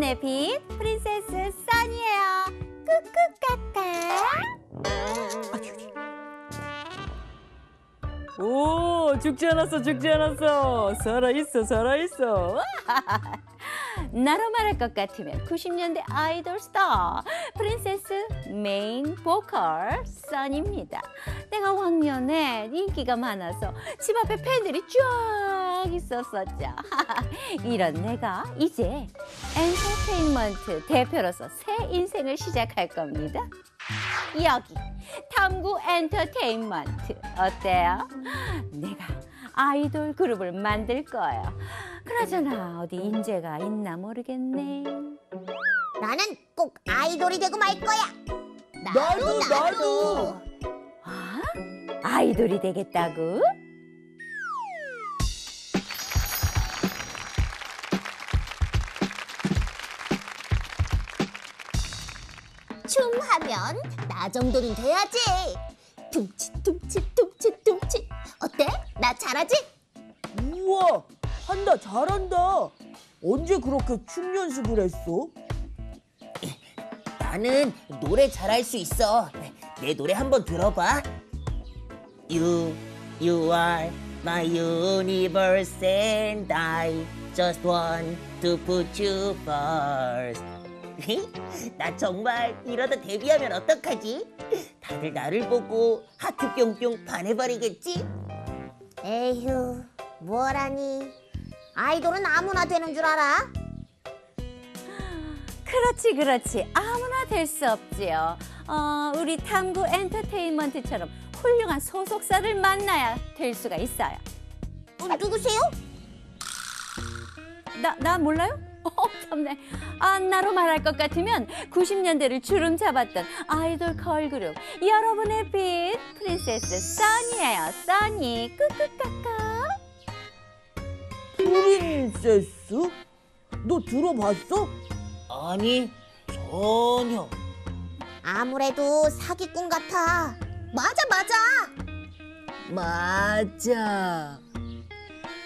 여러분의 빛 프린세스 써니예요. 끄끄까까. 오, 죽지 않았어, 죽지 않았어. 살아있어. 나로 말할 것 같으면 90년대 아이돌 스타 프린세스 메인 보컬 써니입니다. 내가 왕년에 인기가 많아서 집 앞에 팬들이 쫙 있었었죠. 이런 내가 이제 엔터테인먼트 대표로서 새 인생을 시작할 겁니다. 여기 탐구 엔터테인먼트 어때요? 내가 아이돌 그룹을 만들 거예요. 그나저나 어디 인재가 있나 모르겠네. 나는 꼭 아이돌이 되고 말 거야. 나도. 아? 아이돌이 되겠다고? 춤하면 나 정도는 돼야지. tum칫. 어때? 나 잘하지? 우와, 한다, 잘한다. 언제 그렇게 춤 연습을 했어? 나는 노래 잘할 수 있어. 내 노래 한번 들어봐. You are my universe and I just want to put you first. 나 정말 이러다 데뷔하면 어떡하지? 다들 나를 보고 하트 뿅뿅 반해버리겠지? 에휴, 뭐라니. 아이돌은 아무나 되는 줄 알아? 그렇지. 아무나 될 수 없지요. 우리 탐구 엔터테인먼트처럼 훌륭한 소속사를 만나야 될 수가 있어요. 누구세요? 나 몰라요? 참네. 나로 말할 것 같으면 90년대를 주름 잡았던 아이돌 걸그룹 여러분의 빛 프린세스 써니예요. 써니 끄끄까까. 프린세스? 너 들어봤어? 아니, 전혀. 아무래도 사기꾼 같아. 맞아.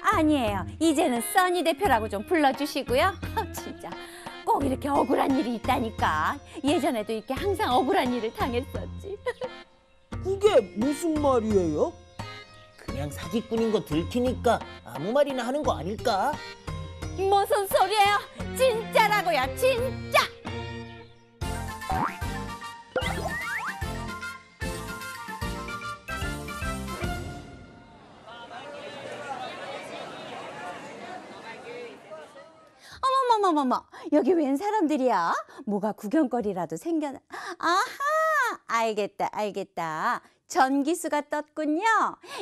아니에요. 이제는 써니 대표라고 좀 불러주시고요. 진짜 꼭 이렇게 억울한 일이 있다니까. 예전에도 이렇게 항상 억울한 일을 당했었지. 그게 무슨 말이에요? 그냥 사기꾼인 거 들키니까 아무 말이나 하는 거 아닐까? 무슨 소리예요? 진짜라고요, 진짜. 어머머머머, 여기 웬 사람들이야? 뭐가 구경거리라도 생겨나? 아하, 알겠다. 전기수가 떴군요.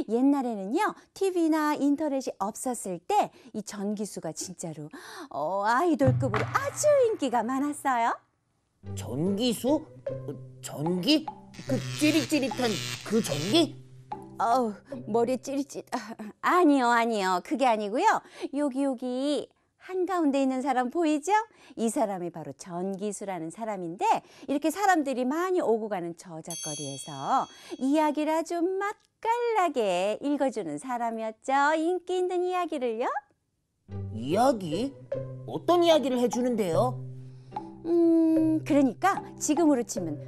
옛날에는요, TV나 인터넷이 없었을 때 이 전기수가 진짜로 아이돌급으로 아주 인기가 많았어요. 전기수? 전기? 그 찌릿찌릿한 그 전기? 머리 찌릿찌릿. 아니요. 그게 아니고요. 여기 한가운데 있는 사람 보이죠? 이 사람이 바로 전기수라는 사람인데 이렇게 사람들이 많이 오고 가는 저작거리에서 이야기를 아주 맛깔나게 읽어주는 사람이었죠. 인기 있는 이야기를요. 이야기? 어떤 이야기를 해주는데요? 그러니까 지금으로 치면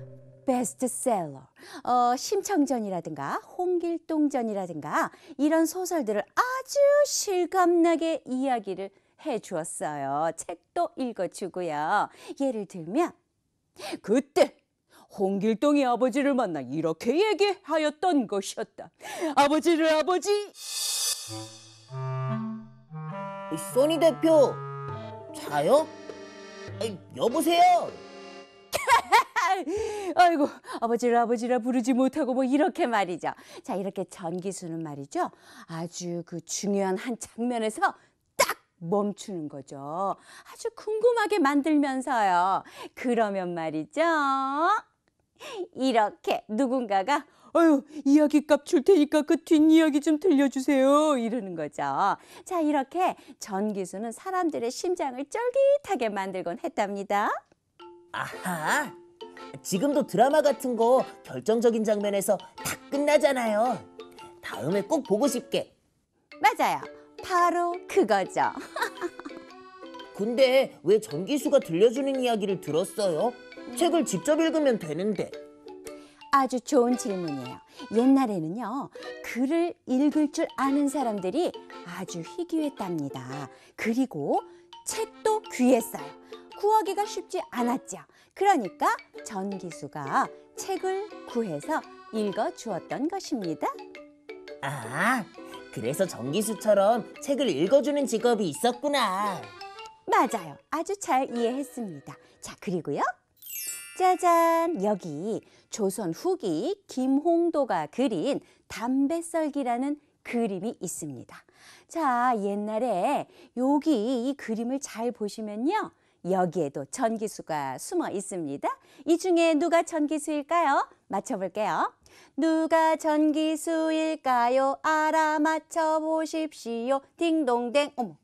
베스트셀러, 심청전이라든가 홍길동전이라든가 이런 소설들을 아주 실감나게 이야기를 해주었어요. 책도 읽어주고요. 예를 들면 그때 홍길동이 아버지를 만나 이렇게 얘기하였던 것이었다. 아버지 써니 대표, 자요? 여보세요? 아이고, 아버지라 부르지 못하고 뭐 이렇게 말이죠. 자, 이렇게 전기수는 말이죠. 아주 그 중요한 한 장면에서 딱 멈추는 거죠. 아주 궁금하게 만들면서요. 그러면 말이죠. 이렇게 누군가가 이야기값 줄 테니까 그 뒷이야기 좀 들려주세요. 이러는 거죠. 자, 이렇게 전기수는 사람들의 심장을 쫄깃하게 만들곤 했답니다. 아하, 지금도 드라마 같은 거 결정적인 장면에서 다 끝나잖아요. 다음에 꼭 보고 싶게. 맞아요. 바로 그거죠. 근데 왜 전기수가 들려주는 이야기를 들었어요? 책을 직접 읽으면 되는데. 아주 좋은 질문이에요. 옛날에는요, 글을 읽을 줄 아는 사람들이 아주 희귀했답니다. 그리고 책도 귀했어요. 구하기가 쉽지 않았죠. 그러니까 전기수가 책을 구해서 읽어 주었던 것입니다. 아, 그래서 전기수처럼 책을 읽어주는 직업이 있었구나. 맞아요. 아주 잘 이해했습니다. 자, 그리고요. 짜잔! 여기 조선 후기 김홍도가 그린 담배썰기라는 그림이 있습니다. 자, 옛날에 여기 이 그림을 잘 보시면요. 여기에도 전기수가 숨어 있습니다. 이 중에 누가 전기수일까요? 맞춰볼게요. 누가 전기수일까요? 알아맞혀 보십시오. 딩동댕. 어머,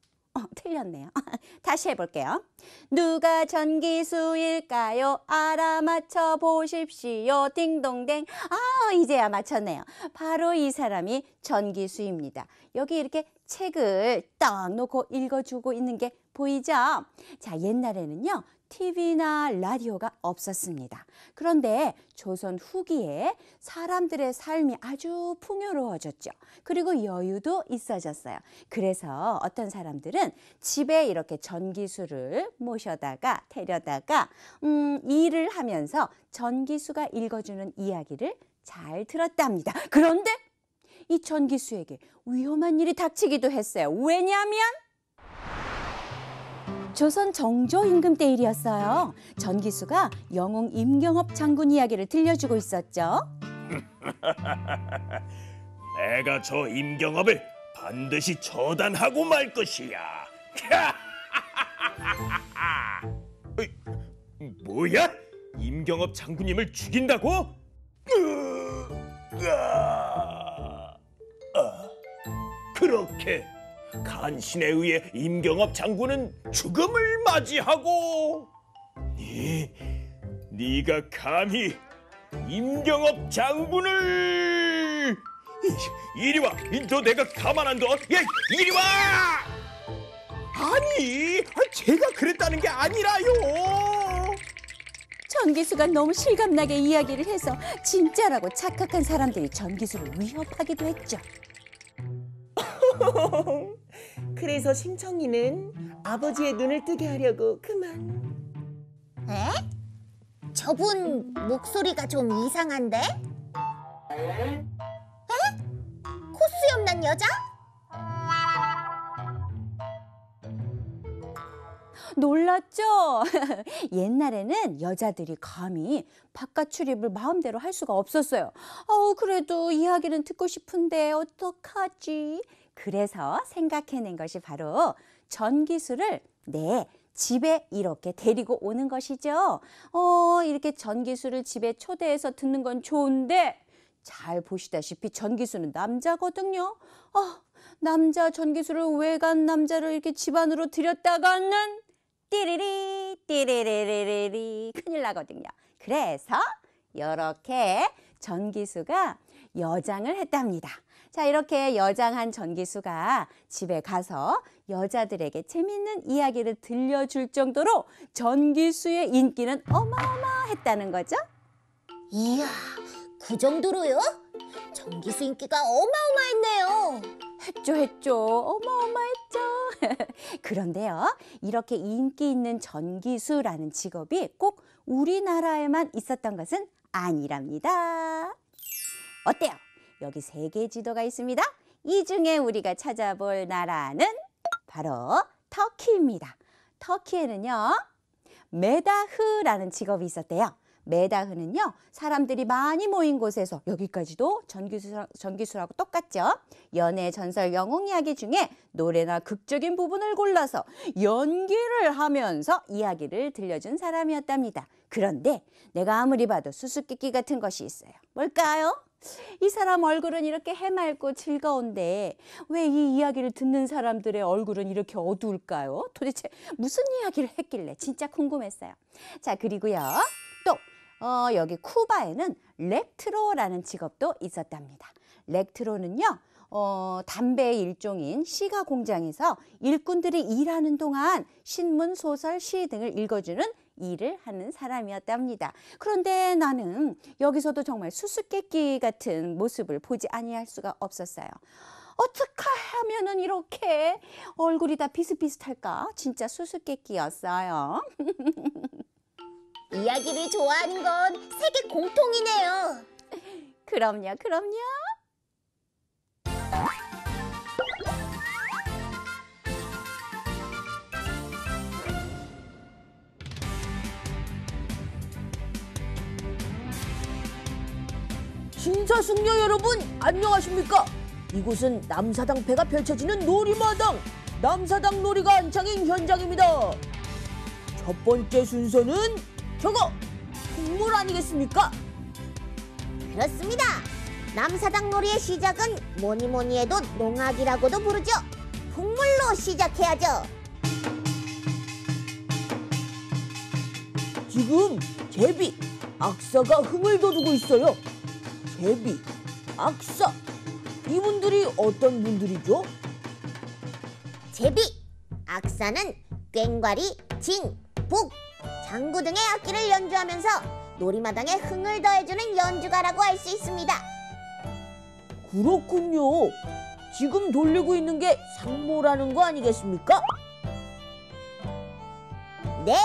틀렸네요. 다시 해볼게요. 누가 전기수일까요? 알아맞혀 보십시오. 딩동댕. 아, 이제야 맞췄네요. 바로 이 사람이 전기수입니다. 여기 이렇게 책을 딱 놓고 읽어주고 있는 게 보이죠? 자, 옛날에는요, TV나 라디오가 없었습니다. 그런데 조선 후기에 사람들의 삶이 아주 풍요로워졌죠. 그리고 여유도 있어졌어요. 그래서 어떤 사람들은 집에 이렇게 전기수를 모셔다가 데려다가 일을 하면서 전기수가 읽어주는 이야기를 잘 들었답니다. 그런데 이 전기수에게 위험한 일이 닥치기도 했어요. 왜냐하면 조선 정조 임금 때 일이었어요. 전기수가 영웅 임경업 장군 이야기를 들려주고 있었죠. 내가 저 임경업을 반드시 처단하고 말 것이야. 어이, 뭐야? 임경업 장군님을 죽인다고? 그렇게 간신에 의해 임경업 장군은 죽음을 맞이하고, 네가 감히 임경업 장군을 이리 와! 너 내가 가만 안 둬! 야, 이리 와! 아니, 제가 그랬다는 게 아니라요. 전기수가 너무 실감나게 이야기를 해서 진짜라고 착각한 사람들이 전기수를 위협하기도 했죠. 그래서 심청이는 아버지의 눈을 뜨게 하려고 그만. 에? 저분 목소리가 좀 이상한데? 에? 코수염 난 여자? 놀랐죠? 옛날에는 여자들이 감히 바깥 출입을 마음대로 할 수가 없었어요. 그래도 이야기는 듣고 싶은데 어떡하지? 그래서 생각해낸 것이 바로 전기수를 집에 이렇게 데리고 오는 것이죠. 이렇게 전기수를 집에 초대해서 듣는 건 좋은데 잘 보시다시피 전기수는 남자거든요. 남자 전기수를 외간 남자를 이렇게 집 안으로 들였다가는 띠리리 띠리리리리 큰일 나거든요. 그래서 이렇게 전기수가 여장을 했답니다. 자, 이렇게 여장한 전기수가 집에 가서 여자들에게 재밌는 이야기를 들려줄 정도로 전기수의 인기는 어마어마했다는 거죠. 이야, 그 정도로요? 전기수 인기가 어마어마했네요. 했죠. 어마어마했죠. 그런데요, 이렇게 인기 있는 전기수라는 직업이 꼭 우리나라에만 있었던 것은 아니랍니다. 어때요? 여기 세계 지도가 있습니다. 이 중에 우리가 찾아볼 나라는 바로 터키입니다. 터키에는요, 메다흐라는 직업이 있었대요. 메다흐는요, 사람들이 많이 모인 곳에서, 여기까지도 전기수라고 똑같죠. 연애, 전설, 영웅 이야기 중에 노래나 극적인 부분을 골라서 연기를 하면서 이야기를 들려준 사람이었답니다. 그런데 내가 아무리 봐도 수수께끼 같은 것이 있어요. 뭘까요? 이 사람 얼굴은 이렇게 해맑고 즐거운데 왜 이 이야기를 듣는 사람들의 얼굴은 이렇게 어두울까요? 도대체 무슨 이야기를 했길래 진짜 궁금했어요. 자, 그리고요, 또 여기 쿠바에는 렉트로라는 직업도 있었답니다. 렉트로는요, 담배의 일종인 시가 공장에서 일꾼들이 일하는 동안 신문, 소설, 시 등을 읽어주는 일을 하는 사람이었답니다. 그런데 나는 여기서도 정말 수수께끼 같은 모습을 보지 아니할 수가 없었어요. 어떻게 하면은 이렇게 얼굴이 다 비슷비슷할까? 진짜 수수께끼였어요. 이야기를 좋아하는 건 세계 공통이네요. 그럼요, 그럼요. 신사숙녀 여러분, 안녕하십니까? 이곳은 남사당패가 펼쳐지는 놀이마당, 남사당 놀이가 한창인 현장입니다. 첫 번째 순서는 저거, 풍물 아니겠습니까? 그렇습니다. 남사당 놀이의 시작은 뭐니 해도 농악이라고도 부르죠. 풍물로 시작해야죠. 지금 제비, 악사가 흥을 돋우고 있어요. 제비, 악사, 이분들이 어떤 분들이죠? 제비, 악사는 꽹과리, 징, 북, 장구 등의 악기를 연주하면서 놀이마당에 흥을 더해주는 연주가라고 할 수 있습니다. 그렇군요. 지금 돌리고 있는 게 상모라는 거 아니겠습니까? 네,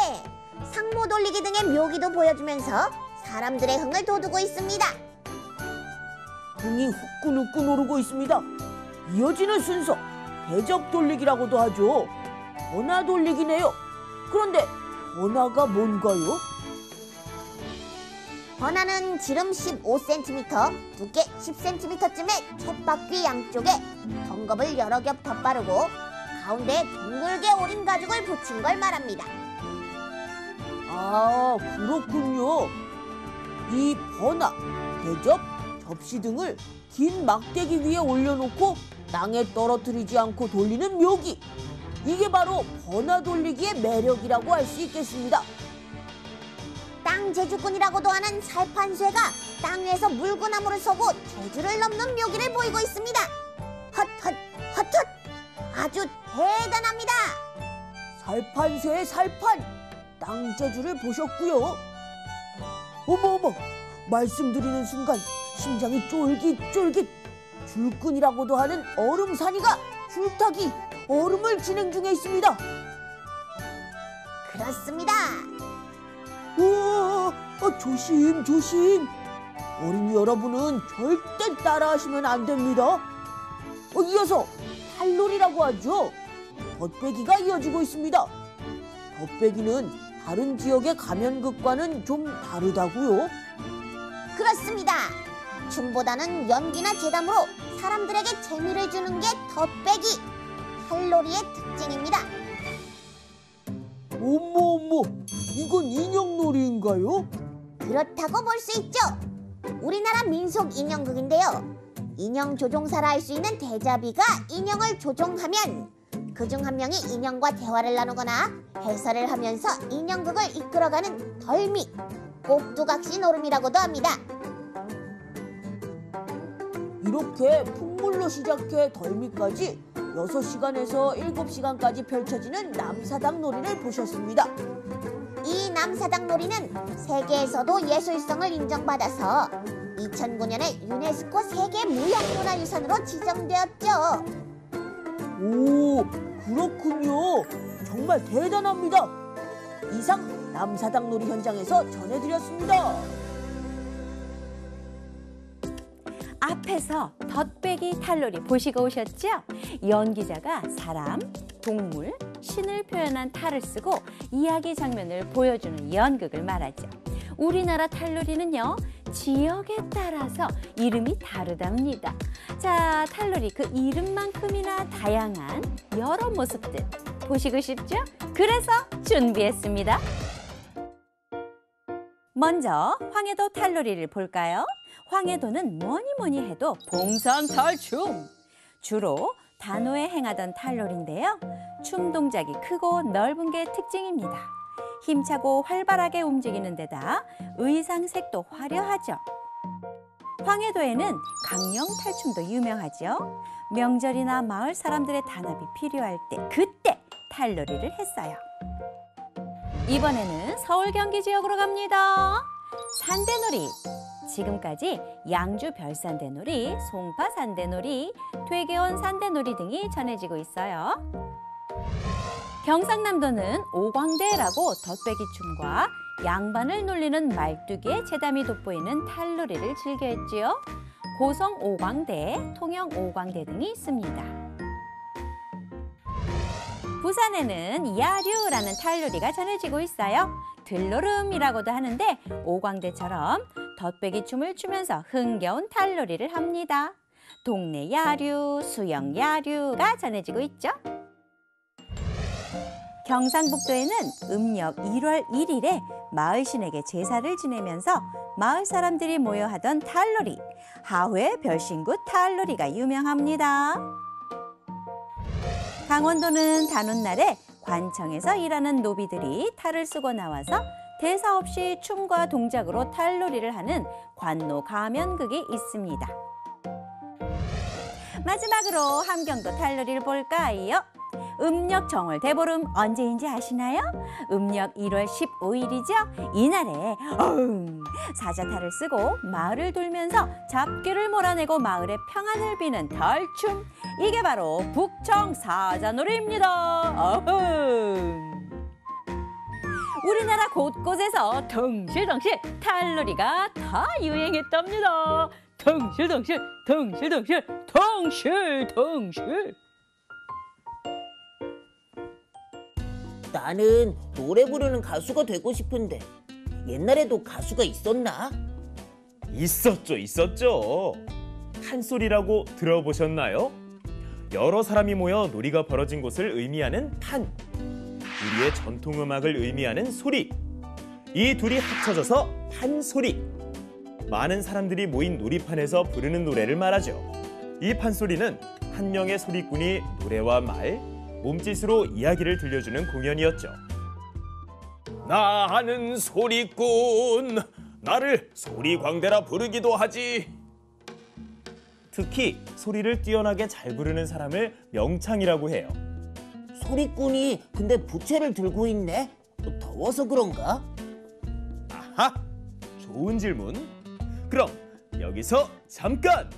상모 돌리기 등의 묘기도 보여주면서 사람들의 흥을 돋우고 있습니다. 흥이 후끈후끈 오르고 있습니다. 이어지는 순서, 대접 돌리기라고도 하죠. 번화 돌리기네요. 그런데 번화가 뭔가요? 번화는 지름 15cm, 두께 10cm쯤의 쳇바퀴 양쪽에 덩겁을 여러 겹 덧바르고 가운데에 둥글게 오린 가죽을 붙인 걸 말합니다. 아, 그렇군요. 이 번화, 대접, 접시 등을 긴 막대기 위에 올려놓고 땅에 떨어뜨리지 않고 돌리는 묘기. 이게 바로 번화 돌리기의 매력이라고 할 수 있겠습니다. 땅 제주꾼이라고도 하는 살판쇠가 땅 위에서 물구나무를 서고 제주를 넘는 묘기를 보이고 있습니다. 헛헛 헛헛, 아주 대단합니다. 살판쇠의 살판, 땅 재주를 보셨고요. 어머, 말씀드리는 순간 심장이 쫄깃쫄깃. 줄끈이라고도 하는 얼음사니가 줄타기, 얼음을 진행 중에 있습니다. 그렇습니다. 우와, 조심. 어린이 여러분은 절대 따라하시면 안 됩니다. 이어서 탈놀이라고 하죠. 덧배기가 이어지고 있습니다. 덧배기는 다른 지역의 가면극과는 좀 다르다고요. 그렇습니다. 춤보다는 연기나 재담으로 사람들에게 재미를 주는 게 덧배기, 탈놀이의 특징입니다. 어머, 이건 인형놀이인가요? 그렇다고 볼 수 있죠. 우리나라 민속 인형극인데요. 인형 조종사라 할 수 있는 대자비가 인형을 조종하면 그중 한 명이 인형과 대화를 나누거나 해설을 하면서 인형극을 이끌어가는 덜미, 꼭두각시 노름이라고도 합니다. 이렇게 풍물로 시작해 덜미까지 6시간에서 7시간까지 펼쳐지는 남사당 놀이를 보셨습니다. 이 남사당 놀이는 세계에서도 예술성을 인정받아서 2009년에 유네스코 세계무형문화유산으로 지정되었죠. 오, 그렇군요. 정말 대단합니다. 이상 남사당 놀이 현장에서 전해드렸습니다. 앞에서 덧배기 탈놀이 보시고 오셨죠? 연기자가 사람, 동물, 신을 표현한 탈을 쓰고 이야기 장면을 보여주는 연극을 말하죠. 우리나라 탈놀이는요, 지역에 따라서 이름이 다르답니다. 자, 탈놀이 그 이름만큼이나 다양한 여러 모습들 보시고 싶죠? 그래서 준비했습니다. 먼저 황해도 탈놀이를 볼까요? 황해도는 뭐니 해도 봉산탈춤! 주로 단오에 행하던 탈놀인데요. 춤 동작이 크고 넓은 게 특징입니다. 힘차고 활발하게 움직이는 데다 의상색도 화려하죠. 황해도에는 강령 탈춤도 유명하죠. 명절이나 마을 사람들의 단합이 필요할 때 그때 탈놀이를 했어요. 이번에는 서울 경기 지역으로 갑니다. 산대놀이. 지금까지 양주 별산대놀이, 송파 산대놀이, 퇴계원 산대놀이 등이 전해지고 있어요. 경상남도는 오광대라고 덧배기춤과 양반을 놀리는 말뚝에 재담이 돋보이는 탈놀이를 즐겨 했지요. 고성 오광대, 통영 오광대 등이 있습니다. 부산에는 야류라는 탈놀이가 전해지고 있어요. 들노름이라고도 하는데 오광대처럼 덧배기 춤을 추면서 흥겨운 탈놀이를 합니다. 동네 야류, 수영 야류가 전해지고 있죠. 경상북도에는 음력 1월 1일에 마을신에게 제사를 지내면서 마을 사람들이 모여 하던 탈놀이, 하회 별신굿 탈놀이가 유명합니다. 강원도는 단오날에 관청에서 일하는 노비들이 탈을 쓰고 나와서 대사 없이 춤과 동작으로 탈놀이를 하는 관노 가면극이 있습니다. 마지막으로 함경도 탈놀이를 볼까요? 음력 정월 대보름 언제인지 아시나요? 음력 1월 15일이죠. 이날에 사자탈을 쓰고 마을을 돌면서 잡귀를 몰아내고 마을의 평안을 비는 달춤. 이게 바로 북청 사자놀이입니다. 우리나라 곳곳에서 덩실덩실 탈놀이가 다 유행했답니다. 덩실덩실, 덩실덩실, 덩실덩실. 나는 노래 부르는 가수가 되고 싶은데 옛날에도 가수가 있었나? 있었죠. 판소리라고 들어보셨나요? 여러 사람이 모여 놀이가 벌어진 곳을 의미하는 판, 우리의 전통 음악을 의미하는 소리. 이 둘이 합쳐져서 판소리. 많은 사람들이 모인 놀이판에서 부르는 노래를 말하죠. 이 판소리는 한 명의 소리꾼이 노래와 말, 몸짓으로 이야기를 들려주는 공연이었죠. 나는 소리꾼, 나를 소리광대라 부르기도 하지. 특히 소리를 뛰어나게 잘 부르는 사람을 명창이라고 해요. 소리꾼이 근데 부채를 들고 있네? 더워서 그런가? 아하! 좋은 질문. 그럼 여기서 잠깐!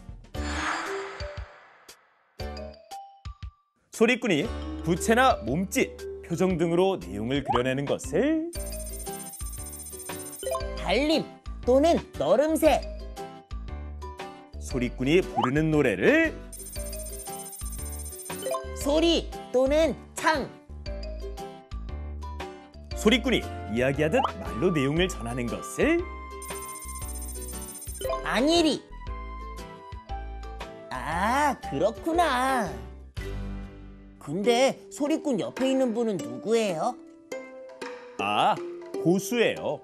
소리꾼이 부채나 몸짓, 표정 등으로 내용을 그려내는 것을 달림 또는 너름새. 소리꾼이 부르는 노래를 소리 또는 창. 소리꾼이 이야기하듯 말로 내용을 전하는 것을 안일이. 아, 그렇구나. 근데 소리꾼 옆에 있는 분은 누구예요? 아, 고수예요.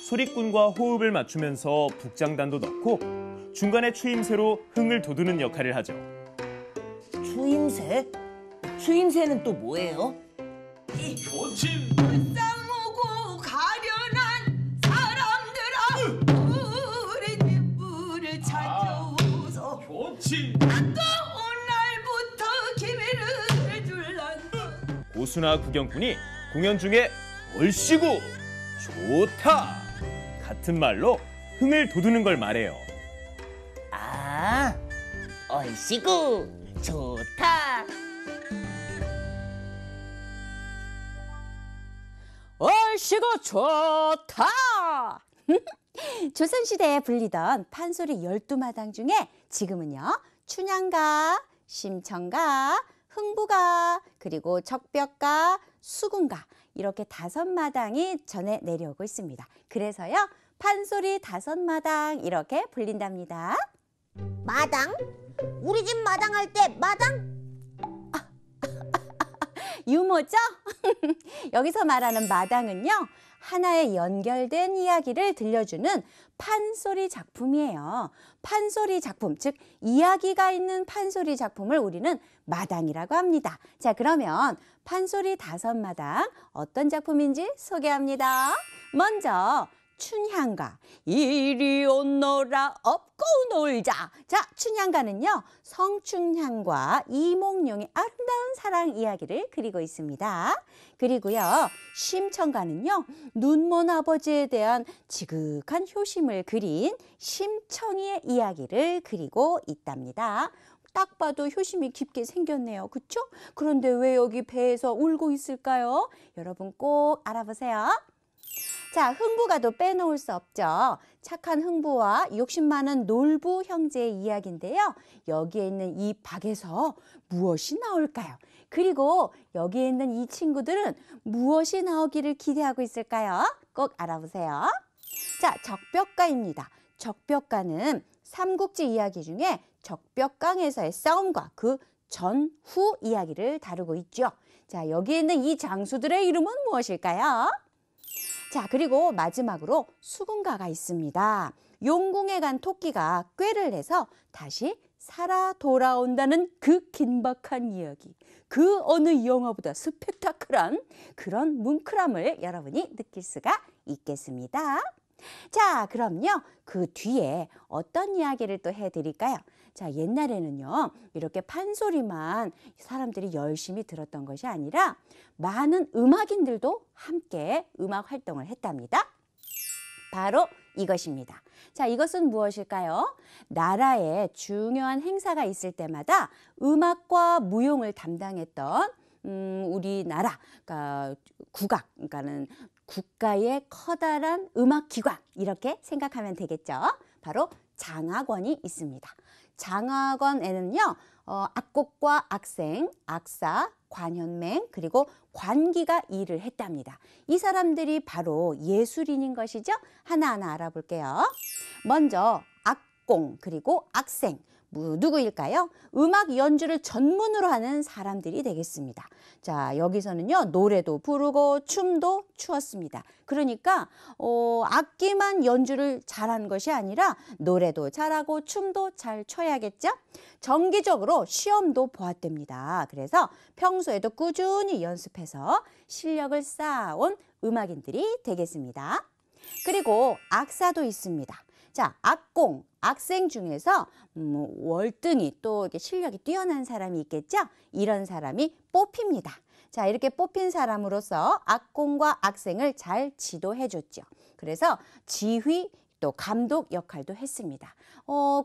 소리꾼과 호흡을 맞추면서 북장단도 넣고 중간에 추임새로 흥을 돋우는 역할을 하죠. 추임새? 추임새는 또 뭐예요? 싸우고 가련한 사람들아 우리 집을 찾아오소. 아까운 날부터 기회를 줄란다. 고수나 구경꾼이 공연 중에 얼씨구, 좋다 같은 말로 흥을 돋우는 걸 말해요. 아, 얼씨구 좋다. 얼씨구 좋다. 조선시대에 불리던 판소리 12마당 중에 지금은요 춘향가, 심청가, 흥부가, 그리고 적벽가, 수군가 이렇게 5마당이 전해 내려오고 있습니다. 그래서요 판소리 5마당 이렇게 불린답니다. 마당? 우리 집 마당 할 때 마당? 유머죠? 여기서 말하는 마당은요 하나의 연결된 이야기를 들려주는 판소리 작품이에요. 판소리 작품, 즉 이야기가 있는 판소리 작품을 우리는 마당이라고 합니다. 자, 그러면 판소리 5마당 어떤 작품인지 소개합니다. 먼저 춘향가. 이리 오너라 업고 놀자. 자, 춘향가는요, 성춘향과 이몽룡의 아름다운 사랑 이야기를 그리고 있습니다. 그리고요, 심청가는요, 눈먼 아버지에 대한 지극한 효심을 그린 심청이의 이야기를 그리고 있답니다. 딱 봐도 효심이 깊게 생겼네요. 그렇죠? 그런데 왜 여기 배에서 울고 있을까요? 여러분 꼭 알아보세요. 자, 흥부가도 빼놓을 수 없죠. 착한 흥부와 욕심 많은 놀부 형제의 이야기인데요. 여기에 있는 이 박에서 무엇이 나올까요? 그리고 여기에 있는 이 친구들은 무엇이 나오기를 기대하고 있을까요? 꼭 알아보세요. 자, 적벽가입니다. 적벽가는 삼국지 이야기 중에 적벽강에서의 싸움과 그 전후 이야기를 다루고 있죠. 자, 여기에 있는 이 장수들의 이름은 무엇일까요? 자, 그리고 마지막으로 수군가가 있습니다. 용궁에 간 토끼가 꾀를 내서 다시 살아 돌아온다는 그 긴박한 이야기. 그 어느 영화보다 스펙타클한 그런 뭉클함을 여러분이 느낄 수가 있겠습니다. 자, 그럼요. 그 뒤에 어떤 이야기를 또 해드릴까요? 자, 옛날에는요, 이렇게 판소리만 사람들이 열심히 들었던 것이 아니라 많은 음악인들도 함께 음악 활동을 했답니다. 바로 이것입니다. 자, 이것은 무엇일까요? 나라에 중요한 행사가 있을 때마다 음악과 무용을 담당했던 우리나라, 그러니까 국악, 그러니까는 국가의 커다란 음악기관, 이렇게 생각하면 되겠죠. 바로 장악원이 있습니다. 장악원에는요, 악곡과 악생, 악사, 관현맹, 그리고 관기가 일을 했답니다. 이 사람들이 바로 예술인인 것이죠. 하나하나 알아볼게요. 먼저 악공, 그리고 악생. 누구일까요? 음악 연주를 전문으로 하는 사람들이 되겠습니다. 자, 여기서는요, 노래도 부르고 춤도 추었습니다. 그러니까 악기만 연주를 잘하는 것이 아니라 노래도 잘하고 춤도 잘 춰야겠죠? 정기적으로 시험도 보았답니다. 그래서 평소에도 꾸준히 연습해서 실력을 쌓아온 음악인들이 되겠습니다. 그리고 악사도 있습니다. 자, 악공, 악생 중에서 월등히 또 이렇게 실력이 뛰어난 사람이 있겠죠? 이런 사람이 뽑힙니다. 자, 이렇게 뽑힌 사람으로서 악공과 악생을 잘 지도해 줬죠. 그래서 지휘 또 감독 역할도 했습니다.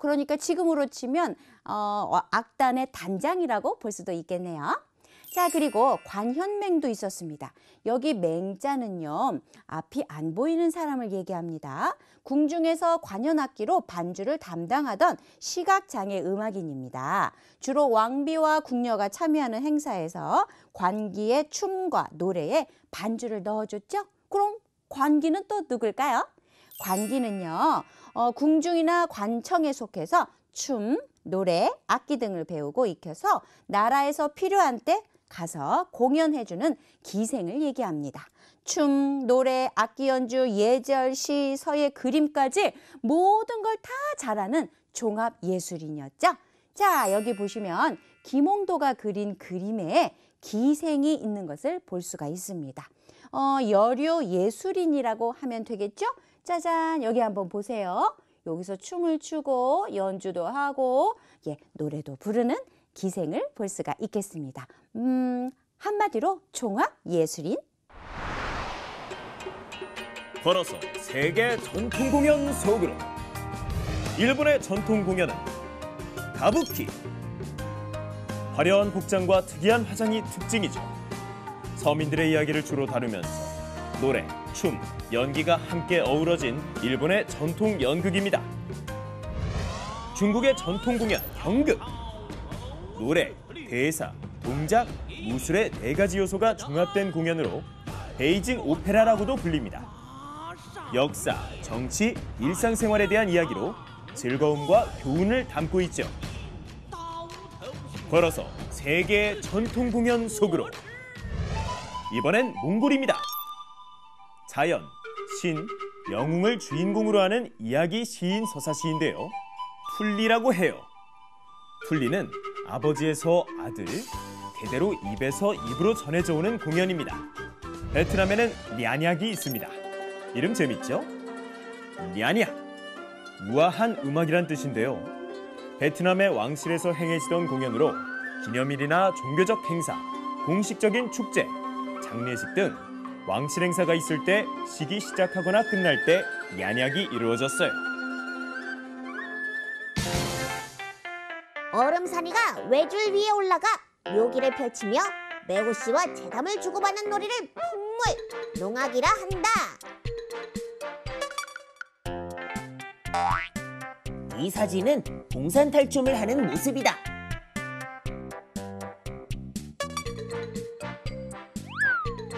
그러니까 지금으로 치면 악단의 단장이라고 볼 수도 있겠네요. 자, 그리고 관현맹도 있었습니다. 여기 맹자는요, 앞이 안 보이는 사람을 얘기합니다. 궁중에서 관현악기로 반주를 담당하던 시각장애 음악인입니다. 주로 왕비와 궁녀가 참여하는 행사에서 관기의 춤과 노래에 반주를 넣어줬죠. 그럼 관기는 또 누굴까요? 관기는요, 궁중이나 관청에 속해서 춤, 노래, 악기 등을 배우고 익혀서 나라에서 필요한 때 가서 공연해주는 기생을 얘기합니다. 춤, 노래, 악기 연주, 예절, 시, 서예, 그림까지 모든 걸 다 잘하는 종합 예술인이었죠. 자, 여기 보시면 김홍도가 그린 그림에 기생이 있는 것을 볼 수가 있습니다. 여류 예술인이라고 하면 되겠죠? 짜잔, 여기 한번 보세요. 여기서 춤을 추고 연주도 하고 노래도 부르는 기생을 볼 수가 있겠습니다. 한마디로 종합 예술인. 걸어서 세계 전통 공연 속으로. 일본의 전통 공연은 가부키. 화려한 복장과 특이한 화장이 특징이죠. 서민들의 이야기를 주로 다루면서 노래, 춤, 연기가 함께 어우러진 일본의 전통 연극입니다. 중국의 전통 공연 경극. 노래, 대사, 동작, 무술의 4가지 요소가 종합된 공연으로 베이징 오페라라고도 불립니다. 역사, 정치, 일상생활에 대한 이야기로 즐거움과 교훈을 담고 있죠. 걸어서 세계의 전통 공연 속으로. 이번엔 몽골입니다. 자연, 신, 영웅을 주인공으로 하는 이야기 시인 서사시인데요. 풀리라고 해요. 풀리는 아버지에서 아들, 대대로 입에서 입으로 전해져 오는 공연입니다. 베트남에는 냐냐기 있습니다. 이름 재밌죠? 냐냐. 우아한 음악이란 뜻인데요. 베트남의 왕실에서 행해지던 공연으로 기념일이나 종교적 행사, 공식적인 축제, 장례식 등 왕실 행사가 있을 때 식이 시작하거나 끝날 때 냐냐기 이루어졌어요. 얼음사니가 외줄 위에 올라가 묘기를 펼치며 매호씨와 재담을 주고받는 놀이를 풍물, 농악이라 한다. 이 사진은 동산 탈춤을 하는 모습이다.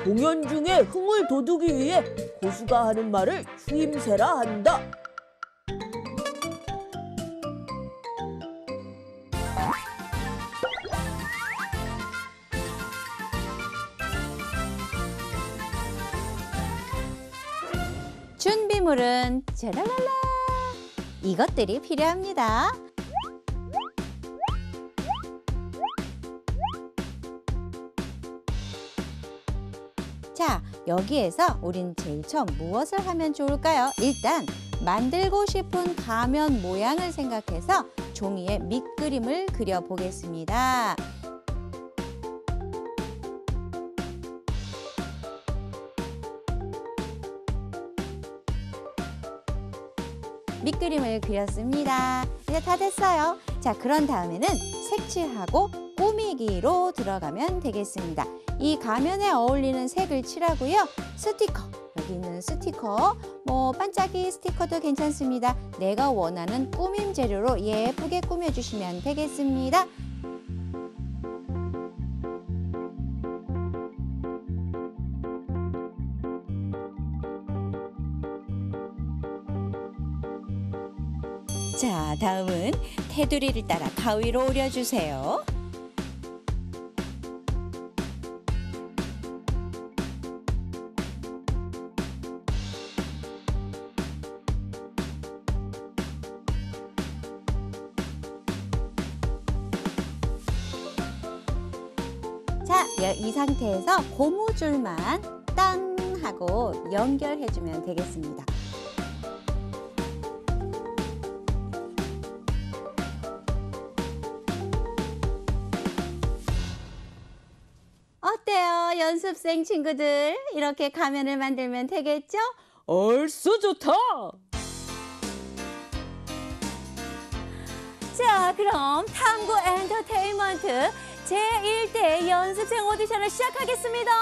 공연 중에 흥을 돋우기 위해 고수가 하는 말을 추임새라 한다. 준비물은 짜라랄라 이것들이 필요합니다. 자, 여기에서 우린 제일 처음 무엇을 하면 좋을까요? 일단 만들고 싶은 가면 모양을 생각해서 종이에 밑그림을 그려보겠습니다. 밑그림을 그렸습니다. 이제 다 됐어요. 자, 그런 다음에는 색칠하고 꾸미기로 들어가면 되겠습니다. 이 가면에 어울리는 색을 칠하고요. 스티커, 여기 있는 스티커, 반짝이 스티커도 괜찮습니다. 내가 원하는 꾸밈 재료로 예쁘게 꾸며주시면 되겠습니다. 자, 다음은 테두리를 따라 가위로 오려주세요. 자, 이 상태에서 고무줄만 땅 하고 연결해주면 되겠습니다. 어때요, 연습생 친구들? 이렇게 가면을 만들면 되겠죠? 얼쑤 좋다. 자, 그럼 탐구 엔터테인먼트 제1대 연습생 오디션을 시작하겠습니다.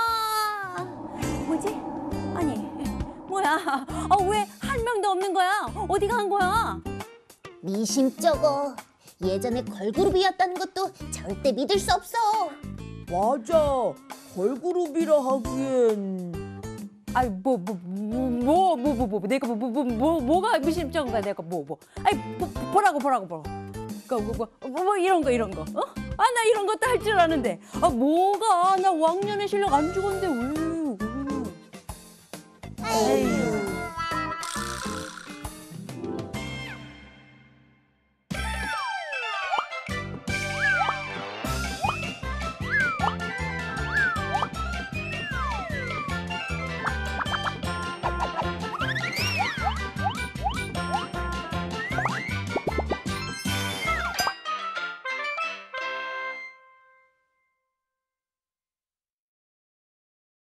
뭐지? 아니, 뭐야? 왜 한 명도 없는 거야? 어디 간 거야? 미심쩍어. 예전에 걸그룹이었다는 것도 절대 믿을 수 없어. 맞아. 걸그룹이라 하기엔. 아이 내가 뭐가 미심쩍은 거야 내가 아이 보라고 이런 거 나 이런 것도 할 줄 아는데 뭐가 나 왕년에 실력 안 죽었는데 왜 아유.